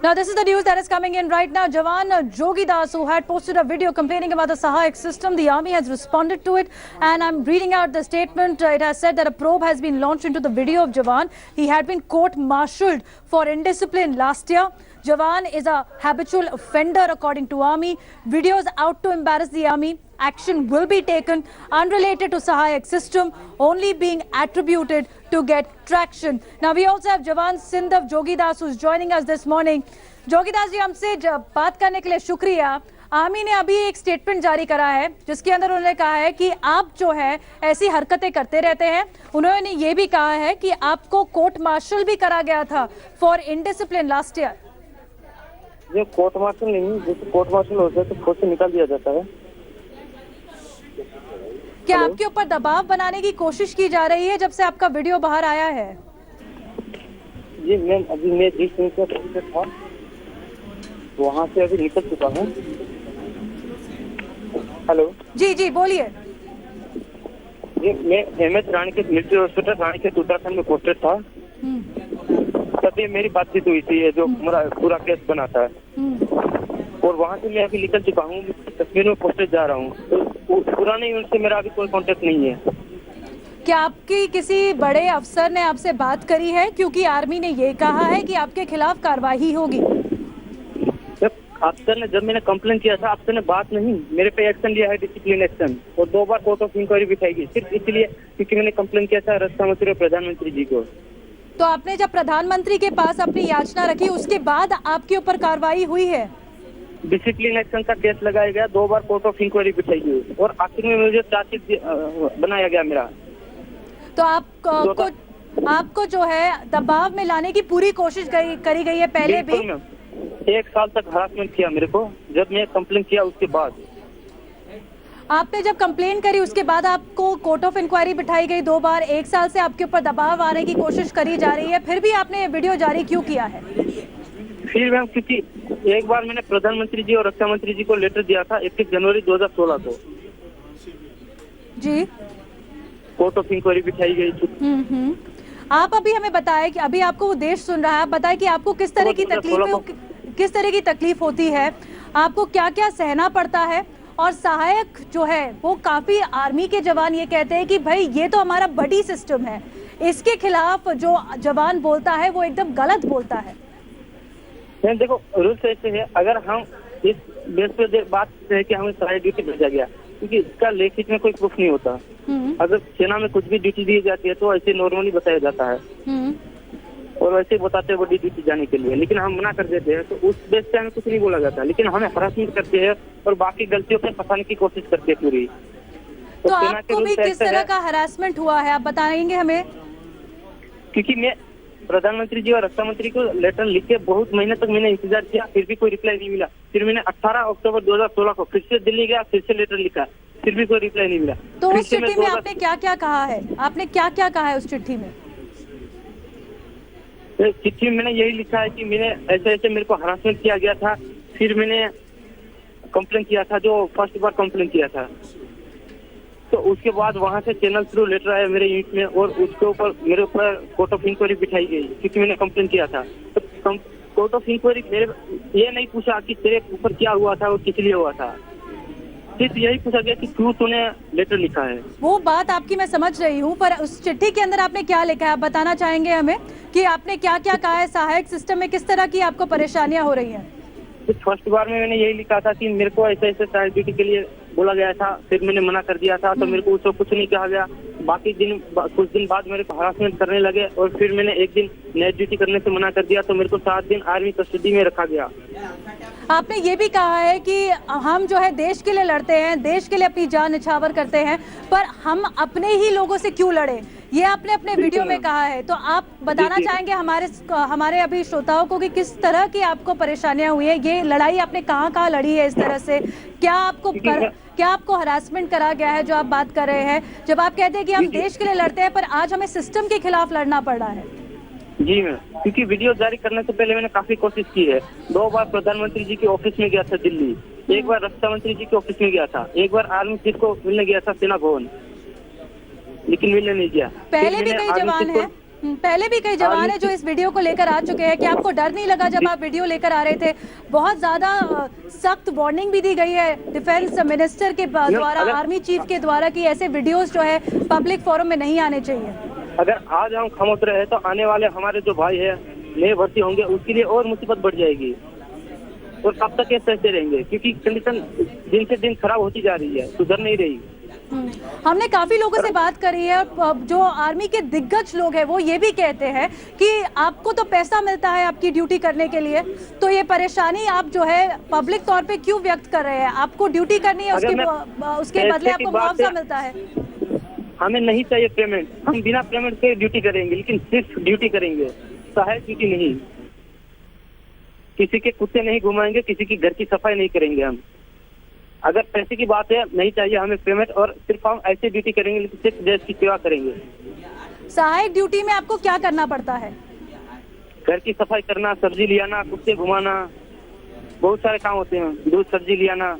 Now, this is the news that is coming in right now. Jawan Jogi Das, who had posted a video complaining about the Sahayak system, the army has responded to it. And I'm reading out the statement. It has said that a probe has been launched into the video of Jawan. He had been court-martialed for indiscipline last year. Jawan is a habitual offender, according to army. Videos out to embarrass the army. Action will be taken unrelated to Sahayak system, only being attributed to get traction. Now we also have Jawan Sindhav Jogi Das, who's joining us this morning. Jogi Das जी, हमसे बात करने के लिए शुक्रिया। Army ने अभी एक statement जारी करा है जिसके अंदर उन्होंने कहा है कि आप जो है ऐसी हरकतें करते रहते हैं। उन्होंने ये भी कहा है कि आपको कोर्ट मार्शल भी करा गया था फॉर इनडिसिप्लिन लास्ट ईयर। ये कोर्ट मार्शल नहीं, जैसे कोर्ट मार्शल होता है तो फौज से निकाल दिया जाता है। क्या आपके ऊपर दबाव बनाने की कोशिश की जा रही है जब से आपका वीडियो बाहर आया है? जी मैम, अभी मैं जिस दिन से था वहाँ से अभी निकल चुका हूँ। हेलो जी जी बोलिए। जी मैं एमएच रानी के मिलिट्री हॉस्पिटल रानी के उत्तराखंड में पोस्टेड था। तभी मेरी बातचीत हुई थी जो पूरा केस बना था, और वहाँ से मैं अभी निकल चुका हूँ। कश्मीर में पोस्टेड जा रहा हूँ, तो पुराने यूनिट से मेरा अभी कोई कांटेक्ट नहीं है। क्या आपकी किसी बड़े अफसर ने आपसे बात करी है? क्योंकि आर्मी ने ये कहा है कि आपके खिलाफ कार्रवाई होगी। अफसर ने, जब मैंने कंप्लेन किया था, अफसर ने बात नहीं, मेरे पे एक्शन लिया है, डिसिप्लिन एक्शन, और 2 बार कोर्ट ऑफ इंक्वायरी बिठाई गई, सिर्फ इसलिए क्योंकि मैंने कंप्लेन किया था रक्षा मंत्री और प्रधानमंत्री जी को। तो आपने जब प्रधानमंत्री के पास अपनी याचना रखी उसके बाद आपके ऊपर कार्रवाई हुई है? डिसिप्लिन एक्शन का केस लगाया गया, 2 बार कोर्ट ऑफ इंक्वायरी बिठाई गई, और आखिर में मुझे चार्जशीट बनाया गया मेरा। तो आपको जो है दबाव में लाने की पूरी कोशिश करी गई है पहले भी? 1 साल तक हरासमेंट किया मेरे को, जब मैं कंप्लेन किया उसके बाद। आपने जब कंप्लेन करी उसके बाद आपको कोर्ट ऑफ इंक्वायरी बिठाई गई 2 बार, 1 साल से आपके ऊपर दबाव आने की कोशिश करी जा रही है, फिर भी आपने ये वीडियो जारी क्यों किया है? फिर मैम, क्योंकि एक बार मैंने प्रधानमंत्री जी और रक्षा मंत्री जी को लेटर दिया था 21 जनवरी 2016 को जी, कोर्ट ऑफ इंक्वायरी बिठाई गई। आप अभी हमें बताएं कि अभी आपको वो देश सुन रहा है, आप बताएं कि आपको किस तरह की तकलीफ होती है, आपको क्या क्या सहना पड़ता है। और सहायक जो है वो काफी आर्मी के जवान ये कहते हैं कि भाई ये तो हमारा बडी सिस्टम है, इसके खिलाफ जो जवान बोलता है वो एकदम गलत बोलता है। देखो, रूल्स ऐसे है, अगर हम इस बेस पे बात है कि हमें सहायक ड्यूटी भेजा गया, क्योंकि इसका लिखित में कोई प्रूफ नहीं होता। अगर सेना में कुछ भी ड्यूटी दी जाती है तो ऐसे नॉर्मली बताया जाता है, और वैसे बताते हैं बड़ी ड्यूटी जाने के लिए, लेकिन हम मना कर देते हैं, तो उस बेस पे हमें कुछ नहीं बोला जाता, लेकिन हमें हरासमेंट करते हैं और बाकी गलतियों पे फंसाने की कोशिश करते हैं पूरी। तो आपको भी किस तरह का हरासमेंट हुआ है, आप बताएंगे हमें? क्योंकि मैं प्रधानमंत्री जी और रक्षा मंत्री को लेटर लिख के बहुत महीने तक मैंने इंतजार किया, फिर भी कोई रिप्लाई नहीं मिला। फिर मैंने 18 अक्टूबर 2016 को फिर से दिल्ली गया, फिर से लेटर लिखा, फिर भी कोई रिप्लाई नहीं मिला। तो उस चिट्ठी में आपने क्या क्या कहा है? आपने क्या क्या कहा है उस चिट्ठी में? चिट्ठी में मैंने यही लिखा है कि मैंने ऐसे ऐसे मेरे को हरासमेंट किया गया था, फिर मैंने कंप्लेन किया था, जो फर्स्ट बार कंप्लेन किया था, तो उसके बाद वहां से चैनल थ्रू लेटर आया मेरे यूनिट में, और उसके ऊपर मेरे ऊपर कोर्ट ऑफ इंक्वायरी बिठाई गई क्योंकि मैंने कंप्लेन किया था। तो कोर्ट ऑफ इंक्वायरी मेरे ये नहीं पूछा कि तेरे ऊपर क्या हुआ था और किस लिए हुआ था, सिर्फ यही पूछा गया कि क्यों तूने लेटर लिखा है। वो बात आपकी मैं समझ रही हूँ, पर उस चिट्ठी के अंदर आपने क्या लिखा है आप बताना चाहेंगे हमें कि आपने क्या क्या कहा है? सहायक सिस्टम में किस तरह की आपको परेशानियां हो रही हैं? फर्स्ट बार में मैंने यही लिखा था कि मेरे को ऐसे ऐसे सहायक ड्यूटी के लिए बोला गया था, फिर मैंने मना कर दिया था, तो मेरे को उसको कुछ नहीं कहा गया। बाकी कुछ दिन बाद मेरे को हरासमेंट करने लगे, और फिर मैंने एक दिन नाइट ड्यूटी करने से मना कर दिया, तो मेरे को 7 दिन आर्मी कस्टडी में रखा गया। आपने ये भी कहा है कि हम जो है देश के लिए लड़ते हैं, देश के लिए अपनी जान निछावर करते हैं, पर हम अपने ही लोगों से क्यों लड़े, ये आपने अपने वीडियो में कहा है। तो आप बताना चाहेंगे हमारे अभी श्रोताओं को कि किस तरह की आपको परेशानियां हुई है, ये लड़ाई आपने कहाँ लड़ी है इस तरह से? क्या आपको हरासमेंट करा गया है जो आप बात कर रहे हैं, जब आप कहते हैं कि हम देश के लिए लड़ते हैं पर आज हमें सिस्टम के खिलाफ लड़ना पड़ रहा है? जी मैम, क्योंकि वीडियो जारी करने से पहले मैंने काफी कोशिश की है। 2 बार प्रधानमंत्री जी के ऑफिस में गया था दिल्ली, एक बार रक्षा मंत्री जी के ऑफिस में गया था, एक बार आर्मी चीफ को मिलने गया था सेना भवन, लेकिन मिलने नहीं गया। पहले भी कई जवान हैं, पहले भी कई जवान हैं जो इस वीडियो को लेकर आ चुके हैं। कि आपको डर नहीं लगा जब आप वीडियो लेकर आ रहे थे? बहुत ज्यादा सख्त वार्निंग भी दी गई है डिफेंस मिनिस्टर के द्वारा, आर्मी चीफ के द्वारा, कि ऐसे वीडियोस जो है पब्लिक फोरम में नहीं आने चाहिए। अगर आज हम खामोश रहे तो आने वाले हमारे जो भाई है नए भर्ती होंगे उसके लिए और मुसीबत बढ़ जाएगी। और कब तक ये सहते रहेंगे, क्योंकि कंडीशन दिन से दिन खराब होती जा रही है, सुधर नहीं रही। हमने काफी लोगों से बात करी है, जो आर्मी के दिग्गज लोग हैं वो ये भी कहते हैं कि आपको तो पैसा मिलता है आपकी ड्यूटी करने के लिए, तो ये परेशानी आप जो है पब्लिक तौर पे क्यों व्यक्त कर रहे हैं? आपको ड्यूटी करनी है, उसके बदले आपको मुआवजा मिलता है। हमें नहीं चाहिए पेमेंट, हम बिना पेमेंट के ड्यूटी करेंगे, लेकिन सिर्फ ड्यूटी करेंगे, सहायक ड्यूटी नहीं। किसी के कुत्ते नहीं घुमाएंगे, किसी की घर की सफाई नहीं करेंगे हम। अगर पैसे की बात है, नहीं चाहिए हमें पेमेंट, और सिर्फ हम ऐसे ड्यूटी करेंगे, लेकिन सिर्फ देश की सेवा करेंगे। सहायक ड्यूटी में आपको क्या करना पड़ता है? घर की सफाई करना, सब्जी ले आना, कुत्ते घुमाना, बहुत सारे काम होते हैं, दूध सब्जी ले आना।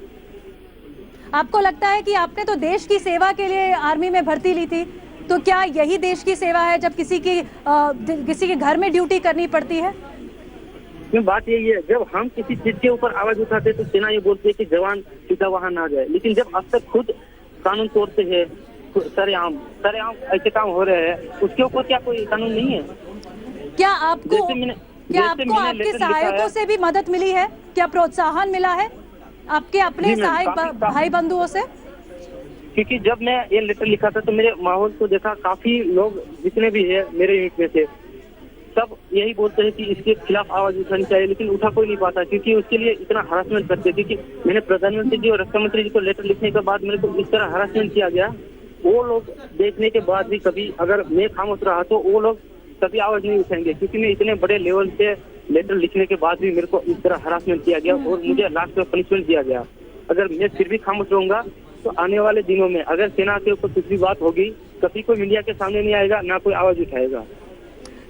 आपको लगता है कि आपने तो देश की सेवा के लिए आर्मी में भर्ती ली थी, तो क्या यही देश की सेवा है जब किसी के घर में ड्यूटी करनी पड़ती है? बात यही है, जब हम किसी चीज के ऊपर आवाज उठाते तो सेना ये बोलती है कि जवान सीधा वहां ना जाए, लेकिन जब अफसर खुद कानून तोड़ते हैं, सरेआम ऐसे काम हो रहे हैं, उसके ऊपर क्या कोई कानून नहीं है? क्या आपको आपके सहायकों से भी मदद मिली है? क्या प्रोत्साहन मिला है आपके अपने सहायक भाई बंधुओं से? क्योंकि जब मैं ये लेटर लिखा था तो मेरे माहौल को देखा, काफी लोग जितने भी है मेरे यूनिट में से सब यही बोलते हैं कि इसके खिलाफ आवाज उठानी चाहिए, लेकिन उठा कोई नहीं पाता, क्योंकि उसके लिए इतना हरासमेंट करते थे कि मैंने प्रधानमंत्री जी और रक्षा मंत्री जी को लेटर लिखने के बाद मेरे को इस तरह हरासमेंट किया गया। वो लोग देखने के बाद भी कभी अगर मैं खामोश रहा तो वो लोग कभी आवाज नहीं उठाएंगे, क्योंकि मैं इतने बड़े लेवल पे लेटर लिखने के बाद भी मेरे को इस तरह हरासमेंट किया गया और मुझे लास्ट में पनिशमेंट दिया गया। अगर मैं फिर भी खामोश रहूंगा तो आने वाले दिनों में अगर सेना के ऊपर कुछ भी बात होगी, कभी कोई मीडिया के सामने नहीं आएगा, ना कोई आवाज उठाएगा।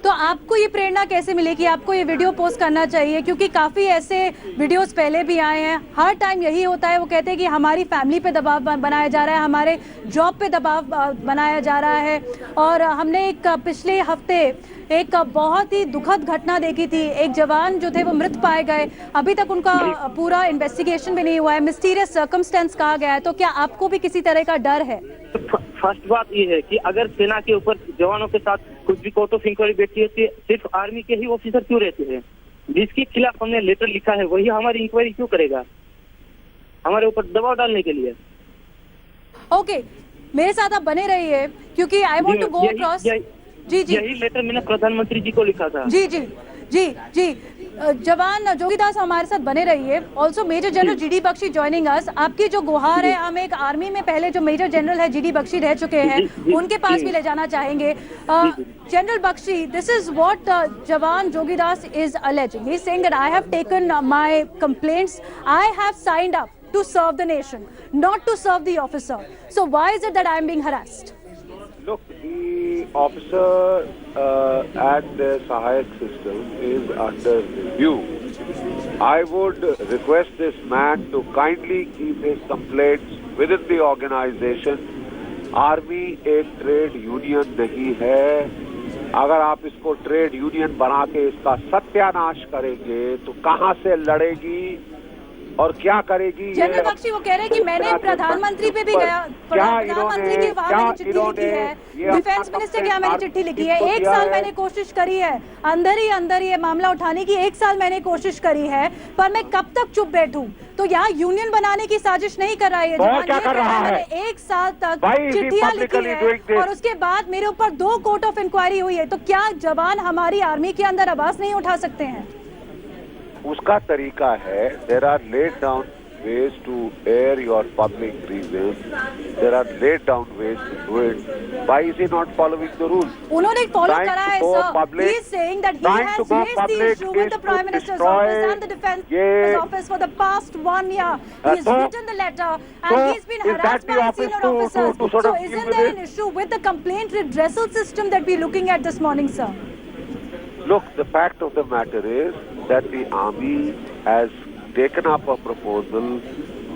तो आपको ये प्रेरणा कैसे मिली कि आपको ये वीडियो पोस्ट करना चाहिए? क्योंकि काफ़ी ऐसे वीडियोस पहले भी आए हैं, हर टाइम यही होता है, वो कहते हैं कि हमारी फैमिली पे दबाव बनाया जा रहा है, हमारे जॉब पे दबाव बनाया जा रहा है। और हमने एक पिछले हफ्ते एक बहुत ही दुखद घटना देखी थी, एक जवान जो थे वो मृत पाए गए, अभी तक उनका पूरा इन्वेस्टिगेशन भी नहीं हुआ है, मिस्टीरियस सर्कमस्टेंस कहा गया है। तो क्या आपको भी किसी तरह का डर है? फर्स्ट बात ये है कि अगर सेना के ऊपर जवानों के साथ कुछ भी कोर्ट ऑफ इंक्वायरी बैठती है तो सिर्फ आर्मी के ही ऑफिसर क्यों रहते हैं? जिसके खिलाफ हमने लेटर लिखा है वही हमारी इंक्वायरी क्यों करेगा? हमारे ऊपर दबाव डालने के लिए। ओके, मेरे साथ आप बने रहिए, क्योंकि I want to go across. जी जी, यही लेटर मैंने प्रधानमंत्री जी को लिखा था। जी जी जी जी, जवान जोगीदास हमारे साथ बने रहिए। Also major general G D Bakshi joining us. आपकी जो गुहार है हम एक आर्मी में पहले जो मेजर जनरल है जीडी बख्शी रह चुके हैं उनके पास भी ले जाना चाहेंगे। General Bakshi, this is what जवान Jogidas is alleging. He is saying that I have taken my complaints, I have signed up to serve the nation, not to serve the officer. So why is it that I am being harassed? Look, the officer at the Sahayak system is under review. I would request this man to kindly keep his complaints within the organization. Army एक trade union नहीं है। अगर आप इसको trade union बना के इसका सत्यानाश करेंगे तो कहां से लड़ेगी और क्या करेगी? जनरल बख्शी वो कह रहे हैं कि मैंने प्रधानमंत्री पे भी गया, प्रधानमंत्री के वहां मैंने चिट्ठी लिखी है, डिफेंस मिनिस्टर के यहाँ मैंने चिट्ठी लिखी है, 1 साल मैंने कोशिश करी है अंदर ही ये मामला उठाने की, 1 साल मैंने कोशिश करी है, पर मैं कब तक चुप बैठूं? तो यहाँ यूनियन बनाने की साजिश नहीं कर रहा है जवान, ये कर रहा है 1 साल तक चिट्ठियां लिखी है और उसके बाद मेरे ऊपर 2 कोर्ट ऑफ इंक्वायरी हुई है। तो क्या जवान हमारी आर्मी के अंदर आवाज नहीं उठा सकते हैं? उसका तरीका है, there are laid down ways to air your public grievance. There are laid down ways to do it. Why is he not following the rules? उन्होंने फॉलो करा है sir. He is saying that he has raised the issue with the Prime Minister's office and the Defense Office for the past 1 year. He has written the letter and he has been harassed by senior officers. So isn't there an issue with the complaint redressal system that we're looking at this morning, sir? Look, the fact of the matter is that the army has taken up a proposal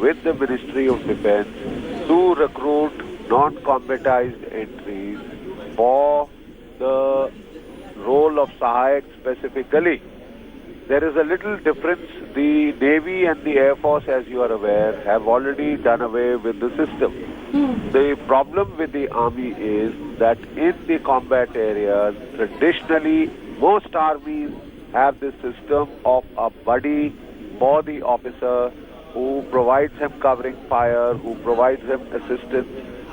with the Ministry of Defence to recruit non-combatized entries for the role of Sahayak specifically. There is a little difference. The Navy and the Air Force, as you are aware, have already done away with the system. The problem with the Army is that in the combat areas, traditionally, most armies have this system of a buddy for the officer who provides him covering fire, who provides him assistance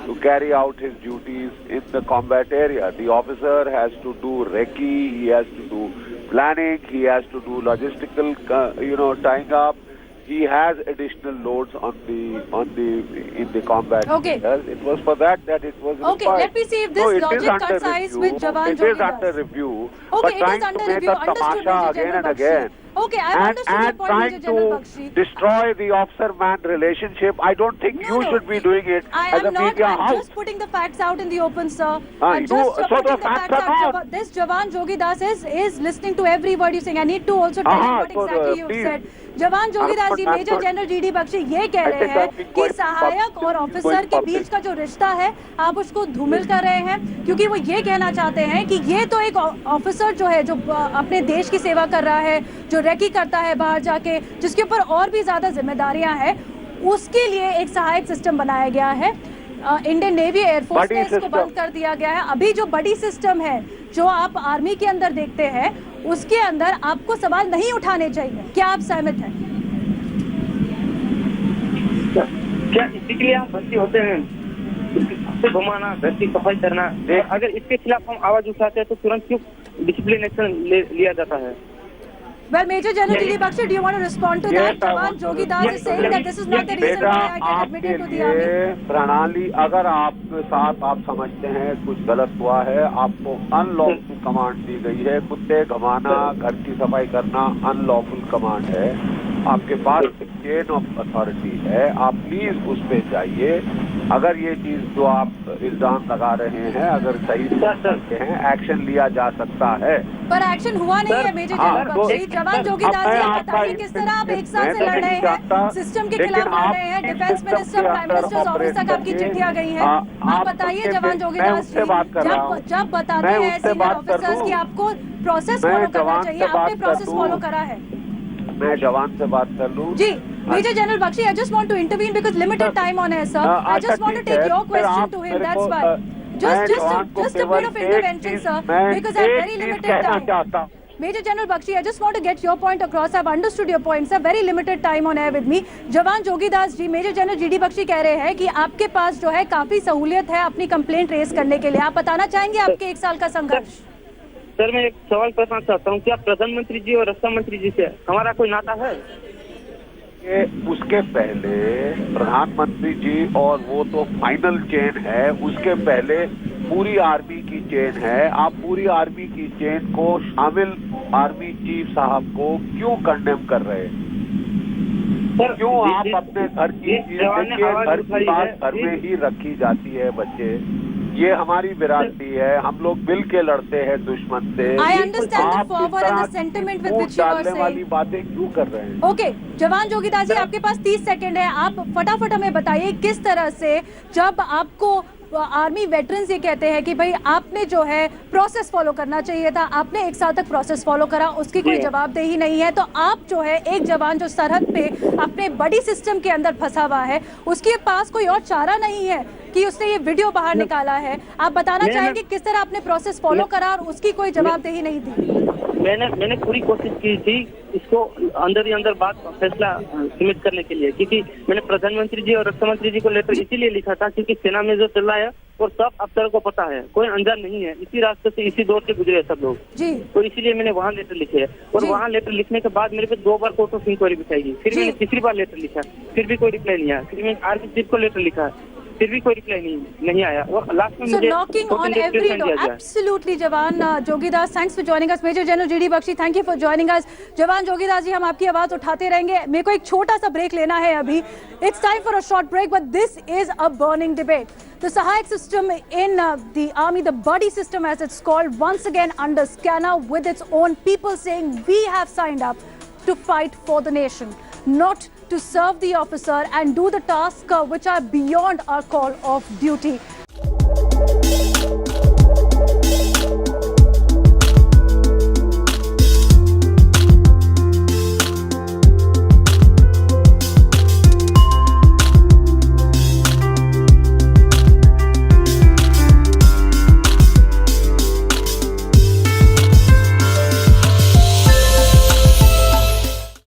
to carry out his duties in the combat area. The officer has to do recce, he has to do planning, he has to do logistical, tying up. He has additional loads in the combat. Okay. areas. It was for that it was Okay, required. let me see if this So it is logic under coincides review. with Jawan It is Jogidas. under review. Okay, but it is trying under to make review. a Understood, tamasha Major again General and again. Bakshi. Okay, I've understood your And point, Major trying General to Bakshi. destroy the officer-man relationship. I don't think you should be doing it as a I'm not. media I'm house. just putting the facts out in the open, sir. Ah, I'm you- just so putting the the facts facts are out. not. This Jawan Jogidas is listening to every word you're saying. I need to also tell him what so, exactly you've please. said. जवान जोगीदास जी, major general G D Bakshi ये कह रहे हैं कि सहायक और officer के बीच का जो रिश्ता है आप उसको धूमिल कर रहे हैं, क्योंकि वो ये कहना चाहते हैं कि ये तो एक ऑफिसर जो है, जो अपने देश की सेवा कर रहा है, जो रेकी करता है बाहर जाके, जिसके ऊपर और भी ज्यादा जिम्मेदारियां हैं, उसके लिए एक सहायक सिस्टम बनाया गया है। इंडियन नेवी एयरफोर्स ने इसको बंद कर दिया गया है। अभी जो बड़ी सिस्टम है जो आप आर्मी के अंदर देखते हैं, उसके अंदर आपको सवाल नहीं उठाने चाहिए। क्या आप सहमत हैं? क्या इसी के लिए हम भर्ती होते हैं? घुमाना, घर की सफाई करना। अगर इसके खिलाफ हम आवाज उठाते हैं तो तुरंत क्यों डिसिप्लिन एक्शन लिया जाता है? Well, Major General Dili Bakshi, do you want to respond to that? Jawan Jogidas is saying that this is not the reason why I get admitted to the army. प्रणाली, अगर आपके साथ आप समझते हैं कुछ गलत हुआ है, आपको अनलॉफुल कमांड दी गई है, कुत्ते घुमाना, घर की सफाई करना अनलॉफुल कमांड है, आपके पास चेन ऑफ अथॉरिटी है, आप प्लीज उस पे जाइए। अगर ये चीज जो आप इल्जाम लगा रहे हैं अगर सही करते हैं, एक्शन लिया जा सकता है। पर एक्शन हुआ नहीं है मेजर जनरल बख्शी। जवान जोगीदास जी बताइए किस तरह आप एक साल से लड़ रहे हैं, सिस्टम के खिलाफ लड़ रहे हैं, defence minister, prime minister office तक आपकी चिट्ठियां गई हैं। आप बताइए जवान जोगीदास जी, जब बताते हैं सीनियर ऑफिसर्स कि आपको प्रोसेस फॉलो करना चाहिए, आपने प्रोसेस फॉलो करा है। मैं जवान से बात कर लूं? जी, Major General Bakshi, I just want to intervene because limited time on air, sir. I just want to take your question to him. That's why. Just a bit of intervention, sir, because I have very limited time. Major General Bakshi, I just want to get your point across. I've understood your point, sir. Very limited time on air with me. जवान जोगीदास जी, major general G D Bakshi कह रहे हैं कि आपके पास जो है काफी सहूलियत है अपनी कंप्लेंट रेज करने के लिए। आप बताना चाहेंगे आपके एक साल का संघर्ष? सर, मैं एक सवाल करना चाहता हूँ, क्या प्रधानमंत्री जी और रक्षा मंत्री जी से हमारा कोई नाता है? उसके पहले प्रधानमंत्री जी, और वो तो फाइनल चेन है, उसके पहले पूरी आर्मी की चेन है। आप पूरी आर्मी की चेन को शामिल आर्मी चीफ साहब को क्यों कंडेम कर रहे हैं? क्यों आप अपने घर की चीज देखिए, घर की बात घर में ही रखी जाती है बच्चे। ये हमारी विरासती है, हम लोग मिल के लड़ते हैं दुश्मन से। I understand the fervor and the sentiment with which you are saying. वाली बातें क्यों कर रहे हैं? ओके, जवान जोगीदास जी, आपके पास 30 सेकंड है, आप फटाफट हमें बताइए किस तरह से जब आपको आर्मी वेटरन्स ये कहते हैं कि भाई आपने जो है प्रोसेस फॉलो करना चाहिए था, आपने एक साल तक प्रोसेस फॉलो करा, उसकी कोई जवाबदेही नहीं है, तो आप जो है एक जवान जो सरहद पे अपने बड़ी सिस्टम के अंदर फंसा हुआ है, उसके पास कोई और चारा नहीं है कि उसने ये वीडियो बाहर निकाला है। आप बताना चाहेंगे किस तरह आपने प्रोसेस फॉलो करा और उसकी कोई जवाबदेही नहीं दी? मैंने पूरी कोशिश की थी इसको अंदर ही अंदर बात फैसला सीमित करने के लिए, क्योंकि मैंने प्रधानमंत्री जी और रक्षा मंत्री जी को लेटर इसीलिए लिखा था क्योंकि सेना में जो चल रहा है और सब अफसरों को पता है, कोई अनजान नहीं है, इसी रास्ते से इसी दौर से गुजरे सब लोग जी। तो इसीलिए मैंने वहाँ लेटर लिखे है, और वहाँ लेटर लिखने के बाद मेरे पे 2 बार कोर्ट ऑफ इंक्वायरी बिठाई, फिर मैंने तीसरी बार लेटर लिखा, फिर भी कोई रिप्लाई नहीं आया, फिर मैंने आर्मी चीफ को लेटर लिखा, फिर भी कोई रिप्लाई नहीं आया, और लास्ट में मुझे knocking on every door. Absolutely, jawan Jogidas, thanks for joining us. Major General G D Bakshi, thank you for joining us. जवान जोगीदास जी, हम आपकी आवाज उठाते रहेंगे। मेरे को एक छोटा सा ब्रेक लेना है अभी। It's time for a short break, but this is a burning debate. The Sahayak system in the army, the buddy system as it's called, once again under scanner with its own people saying we have signed up to fight for the nation, not to serve the officer and do the tasks which are beyond our call of duty.